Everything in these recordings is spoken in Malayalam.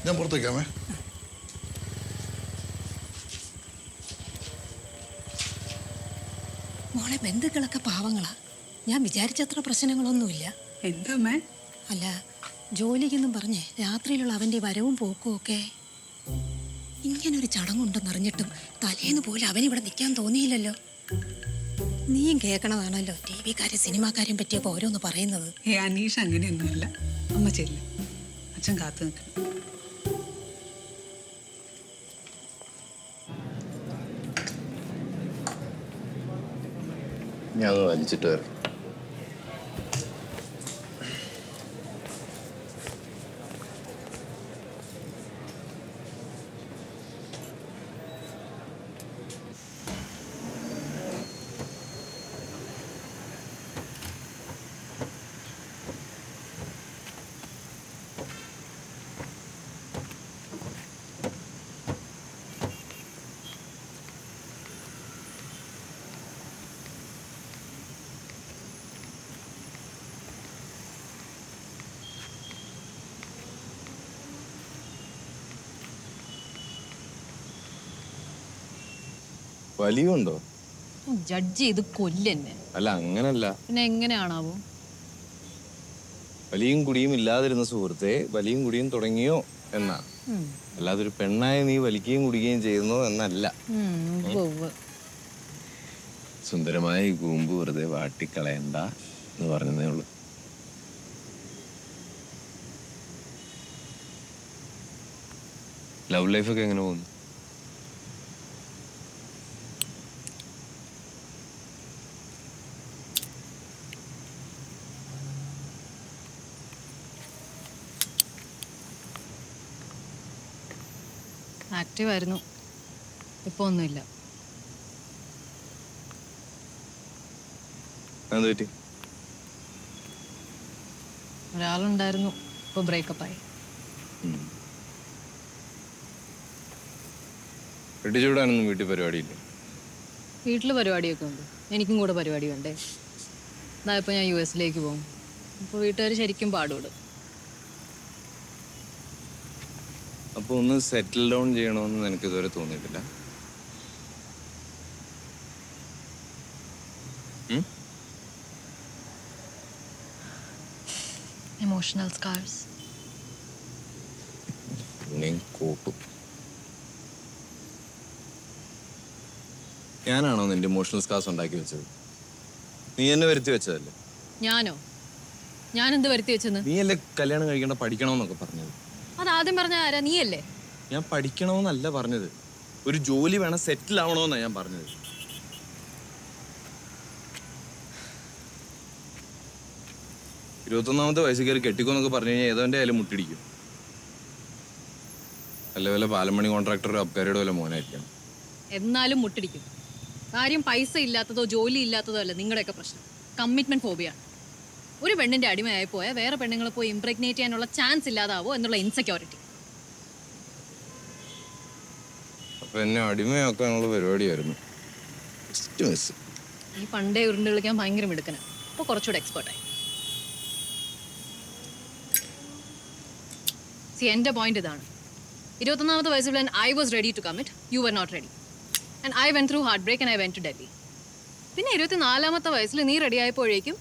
ഞാൻ പുറത്തേക്കാമേ. മോളെ ബന്ധുക്കളൊക്കെ പാവങ്ങളാ. ഞാൻ വിചാരിച്ചത്ര പ്രശ്നങ്ങളൊന്നുമില്ല. എന്താ? അല്ല, ജോലിക്കെന്നും പറഞ്ഞേ രാത്രിയിലുള്ള അവന്റെ വരവും പോക്കും ഒക്കെ. ഇങ്ങനൊരു ചടങ്ങുണ്ടെന്നറിഞ്ഞിട്ടും തലേന്ന് പോലും അവനിവിടെ നിൽക്കാൻ തോന്നിയില്ലല്ലോ. നീയും കേൾക്കണതാണല്ലോ ടി വിക്കാരും സിനിമാക്കാരും പറ്റിയൊക്കെ ഓരോന്ന് പറയുന്നത്. അനീഷ് അങ്ങനെയൊന്നുമില്ല. അമ്മ ചെല്ല്, അച്ഛൻ കാത്തു നിൽക്കണം. ഞാൻ വലിച്ചിട്ട് വരാം. വലിയുണ്ടോ? ജഡ്ജ് ചെയ്ത് കൊല്ലെന്നെ. അല്ല, അങ്ങനല്ല. പിന്നെ എങ്ങനെയാണാവോ? വലിയും കുടിയും ഇല്ലാതിരുന്ന സുഹൃത്തെ വലിയും കുടിയും തുടങ്ങിയോ എന്നാ. അല്ലാതെ ഒരു പെണ്ണായ നീ വലിക്കുകയും കുടിക്കുകയും ചെയ്യുന്നോ എന്നല്ല. സുന്ദരമായ ഈ കൂമ്പ് വെറുതെ വാട്ടിക്കളയണ്ട എന്ന് പറഞ്ഞതേ ഉള്ളൂ. ലവ് ലൈഫൊക്കെ എങ്ങനെ പോകുന്നു? ആക്റ്റീവ് ആയിരുന്നു, ഇപ്പൊ ഒന്നുമില്ല. ഒരാളുണ്ടായിരുന്നു, ഇപ്പൊ ബ്രേക്കപ്പ് ആയി. കെട്ടിച്ചൂടാനൊന്നും വീട്ടിൽ പരിപാടിയില്ല. വീട്ടില് പരിപാടിയൊക്കെ ഉണ്ട്, എനിക്കും കൂടെ പരിപാടി വേണ്ടേ. എന്നാ ഇപ്പൊ ഞാൻ US പോകും. അപ്പൊ വീട്ടുകാർ ശരിക്കും പാടുവിടും. അപ്പൊ ഒന്ന് സെറ്റിൽ ഡൗൺ ചെയ്യണമെന്ന് നിനക്ക് ഇതുവരെ തോന്നിയിട്ടില്ല? Emotional scars. ഞാനാണോ നിന്റെ ഇമോഷണൽ സ്കാർസ് ഉണ്ടാക്കി വെച്ചത്? നീ എന്നെ വരുത്തി വെച്ചതല്ലേ? ഞാനോ? ഞാൻ എന്ത് വരുത്തി വെച്ചെന്ന്? നീ അല്ലേ കല്യാണം കഴിക്കണ്ട പഠിക്കണമെന്നൊക്കെ പറഞ്ഞത്? അതാദ്യം പറഞ്ഞ ആരാ? നീയല്ലേ. ഞാൻ പഠിക്കണമെന്നല്ല പറഞ്ഞത്, ഒരു ജോലി വേണം, സെറ്റിൽ ആവണമെന്നാണ് ഞാൻ പറഞ്ഞത്. ഇരുപത്തൊന്നാമത്തെ വയസ്സിൽ കയറി കെട്ടിക്കോന്നൊക്കെ പറഞ്ഞു കഴിഞ്ഞാൽ ഏതോന്റെ ആയാലും മുട്ടിടിക്കും. അല്ല വല്ല പാലമണി കോൺട്രാക്ടറോ അബ്കാരിയുടെ വല്ല മോനായിരിക്കണം. എന്നാലും മുട്ടിടിക്കും. കാര്യം പൈസ ഇല്ലാത്തതോ ജോലി ഇല്ലാത്തതോ അല്ല നിങ്ങളുടെയൊക്കെ പ്രശ്നം. കമ്മിറ്റ്മെന്റ് ഫോബിയാണ്. ഒരു പെണ്ണിന്റെ അടിമയായി പോയാൽ വേറെ പെണ്ണുങ്ങളെ പോയി ഇംപ്രഗ്നേറ്റ് ചെയ്യാനുള്ള ചാൻസ് ഇല്ലാതാവോ എന്നുള്ള ഇൻസെക്യൂരിറ്റി. അപ്പൊ എന്നെ അടിമയാക്കാനുള്ള പരിപാടിയായിരുന്നു. ഈ പണ്ടേ ഉരുണ്ട് കളിക്കാൻ ഭയങ്കര മിടുക്കന, അപ്പൊ കുറച്ചുകൂടെ എക്സ്പേർട്ടായി. എന്റെ പോയിന്റ് ഇതാണ്. 21ാമത്തെ വയസ്സിൽ when I was ready to commit, you were not ready. And I went through heartbreak and I went to Delhi. പിന്നെ 24ാമത്തെ വയസ്സിൽ നീ റെഡി ആയപ്പോഴേക്കും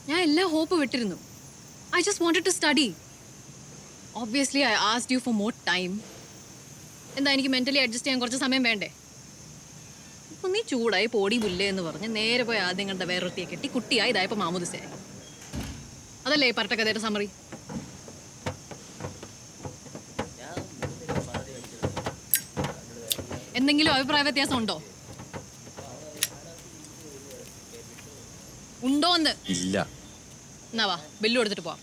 ഞാൻ എല്ലാ ഹോപ്പ് വിട്ടിരുന്നു. I just wanted to study. Obviously, I asked you for more time. എന്താ എനിക്ക് മെന്റലി അഡ്ജസ്റ്റ് ചെയ്യാൻ കുറച്ച് സമയം വേണ്ടേ? അപ്പൊ നീ ചൂടായി പോടി പുല്ലേ എന്ന് പറഞ്ഞ് നേരെ പോയി ആദ്യം കണ്ട വേറൊരുത്തിയെ കെട്ടി കുട്ടിയായി ഇതായപ്പോ മാമുദിസയായി. അതല്ലേ പരട്ടക്കഥയുടെ സമറി? എന്തെങ്കിലും അഭിപ്രായ വ്യത്യാസം ഉണ്ടോ? ഉണ്ടോന്ന്? ഇല്ല. എന്നാ വാ, ബില്ല് കൊടുത്തിട്ട് പോവാം.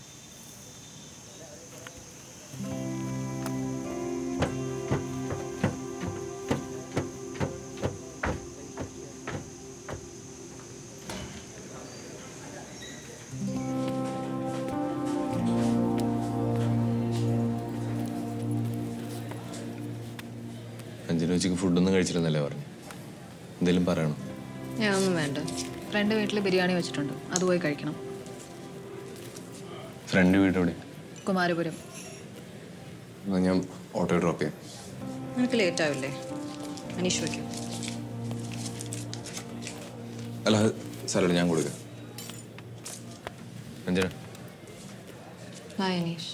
അഞ്ചിന് ഉച്ചയ്ക്ക് ഫുഡൊന്നും കഴിച്ചിരുന്നല്ലേ പറഞ്ഞു? എന്തെങ്കിലും പറയണം? ഒന്നും വേണ്ട. ഫ്രണ്ട് വീട്ടിൽ ബിരിയാണി വെച്ചിട്ടുണ്ട്, അത് പോയി കഴിക്കണം. ഫ്രണ്ട് വീട് എവിടെ? കുമാരപുരം. എന്നാ ഞാൻ ഓട്ടോ ഡ്രോപ്പ് ചെയ്യാം. നിനക്ക് ലേറ്റ് ആവില്ലേ? അനീഷ് വയ്ക്കും. അല്ല സാലഡ് ഞാൻ കൊടുക്കാം. അഞ്ജന ഹായ് അനീഷ്.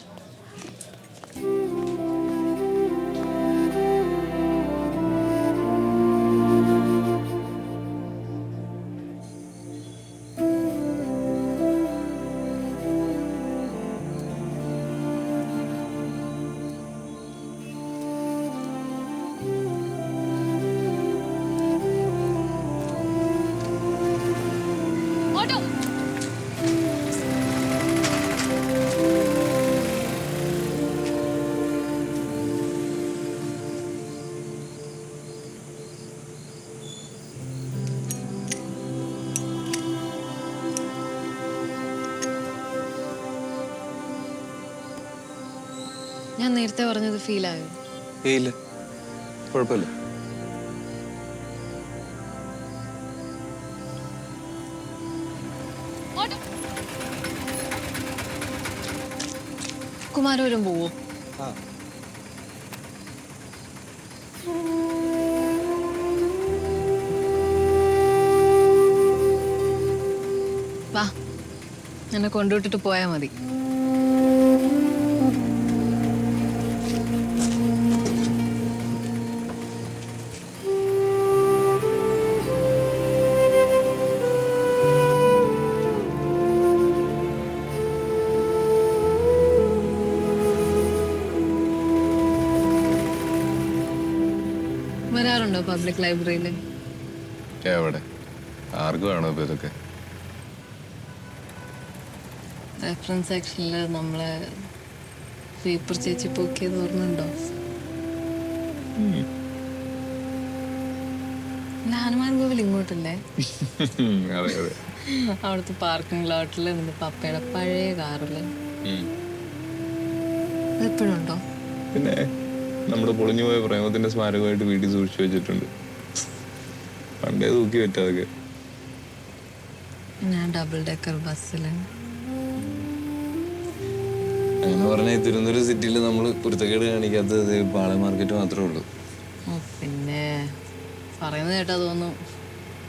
ഓട്ടോ. ഞാൻ നേരത്തെ പറഞ്ഞത് ഫീലായോ? ഇല്ല, കുഴപ്പമില്ല. കുമാരപുരം പോവോ? വാ, എന്നെ കൊണ്ടുവിട്ടിട്ട് പോയാ മതി. വരാറുണ്ടോ പബ്ലിക് ലൈബ്രറിയിൽ? എവിടെ? ആർക്കും ആണോ ഇപ്പൊ ഇതൊക്കെ? റെഫറൻസ് സെക്ഷനിൽ നമ്മളെ പേപ്പർ ചേച്ചി പൊക്കിയത് ഓർമ്മയുണ്ടോ? ഹനുമാൻ കോവിൽ ഇങ്ങോട്ടല്ലേ? അതെ അതെ. അവിടുത്തെ പാർക്കിംഗ് ലോട്ടിൽ നിന്റെ പപ്പയുടെ പഴയ കാറില് എപ്പോഴും ഉണ്ടോ? പിന്നെ നമ്മുടെ പൊളിഞ്ഞു പോയ പ്രേമത്തിന്റെ സ്മാരകമായിട്ട് വീട്ടിൽ സൂക്ഷിച്ചു വെച്ചിട്ടുണ്ട്. പണ്ടേ തൂക്കി വെച്ചതൊക്കെ. ഞാൻ ഡബിൾ ഡെക്കർ ബസ്സില്. അങ്ങനെ പറഞ്ഞാൽ തിരുവനന്തപുരം സിറ്റിയിൽ നമ്മൾ കുരുത്തക്കേട് കാണിക്കാത്തത് പാളയ മാർക്കറ്റ് മാത്രമേ ഉള്ളൂ. പിന്നെ പറയുന്നത് കേട്ടാ തോന്നും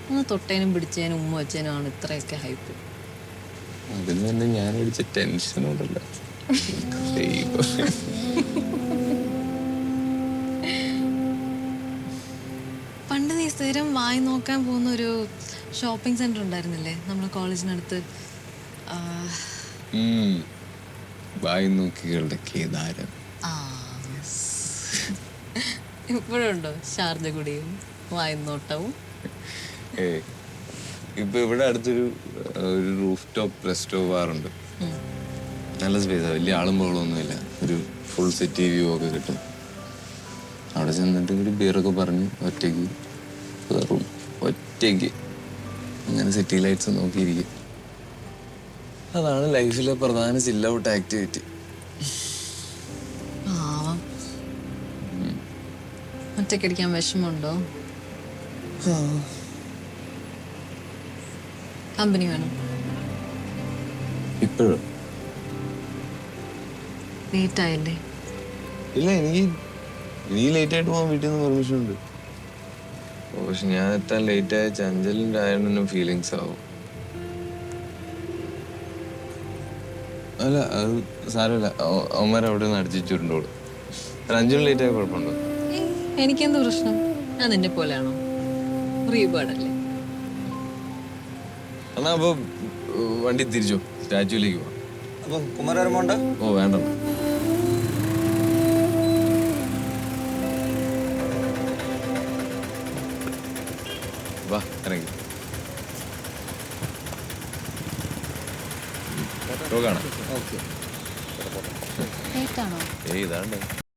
ഒന്ന് തൊട്ടേനും പിടിച്ചേനും ഉമ്മ വെച്ചേനുമാണ് ഇത്രയൊക്കെ ഹൈപ്പ്. അതിന് തന്നെ ഞാൻ അടിച്ച ടെൻഷനോടല്ല. പണ്ട് നീ സ്ഥിരം വായി നോക്കാൻ പോകുന്ന ഒരു ഷോപ്പിംഗ് സെന്റർ ഉണ്ടായിരുന്നില്ലേ നമ്മുടെ കോളേജിനടുത്ത്? വായി നോക്കികളുടെ കേദാരം. ഇപ്പോഴുണ്ടോ ഷാർജഗുഡിയും വായ്നോട്ടവും? ഇപ്പൊ ഇവിടെ അടുത്തൊരു റൂഫ് ടോപ്പ് റെസ്റ്റോ ബാറുണ്ട്. നല്ല സ്പേസാണ്, വലിയ ആളും ബഹളമൊന്നുമില്ല. ഒരു ഫുൾ സിറ്റി വ്യൂ ഒക്കെ കിട്ടും. അവിടെ ചെന്നിട്ട് ഒരു ബിയറൊക്കെ പറഞ്ഞ് ഒറ്റയ്ക്ക് കയറും. ഒറ്റയ്ക്ക് അങ്ങനെ സിറ്റി ലൈറ്റ്സ് നോക്കിയിരിക്കും. അതാണ് ലൈഫിലെ പ്രധാന ചില്ല ഔട്ട് ആക്ടിവിറ്റി. ഒറ്റയ്ക്കടിക്കാൻ വിഷമമുണ്ടോ? കമ്പനി വേണം. ഇപ്പോഴും ലേറ്റ് ആയില്ലേ? ഇല്ല, എനിക്ക് ലേറ്റ് ആയിട്ട് പോകാൻ വീട്ടിൽ നിന്ന് പെർമിഷൻ ഉണ്ട്. പക്ഷെ ഞാൻ എത്താൻ ലേറ്റ് ആയ ചഞ്ചലിൻ്റെ ആയതിനും ഫീലിങ്സ് ആവും. അല്ല അത് സാരമില്ല, അവന്മാരവിടെ നിന്ന് അടിച്ചിട്ടുണ്ടോളൂ. അഞ്ചിനും ലേറ്റ് ആയ കുഴപ്പമുണ്ടോ? എനിക്കെന്ത് പ്രശ്നം? ഞാൻ നിന്നെ പോലെയാണോ? റീബേർഡല്ലേ? എന്നാ അപ്പൊ വണ്ടി തിരിച്ചോ, സ്റ്റാച്യൂലേക്ക് പോവാം. അപ്പൊ കുമാരമോണ്ട് ഓ വേണ്ട, വാ ഇറങ്ങി കാണാം. ലേറ്റാണോ? ഇതാണ്ട്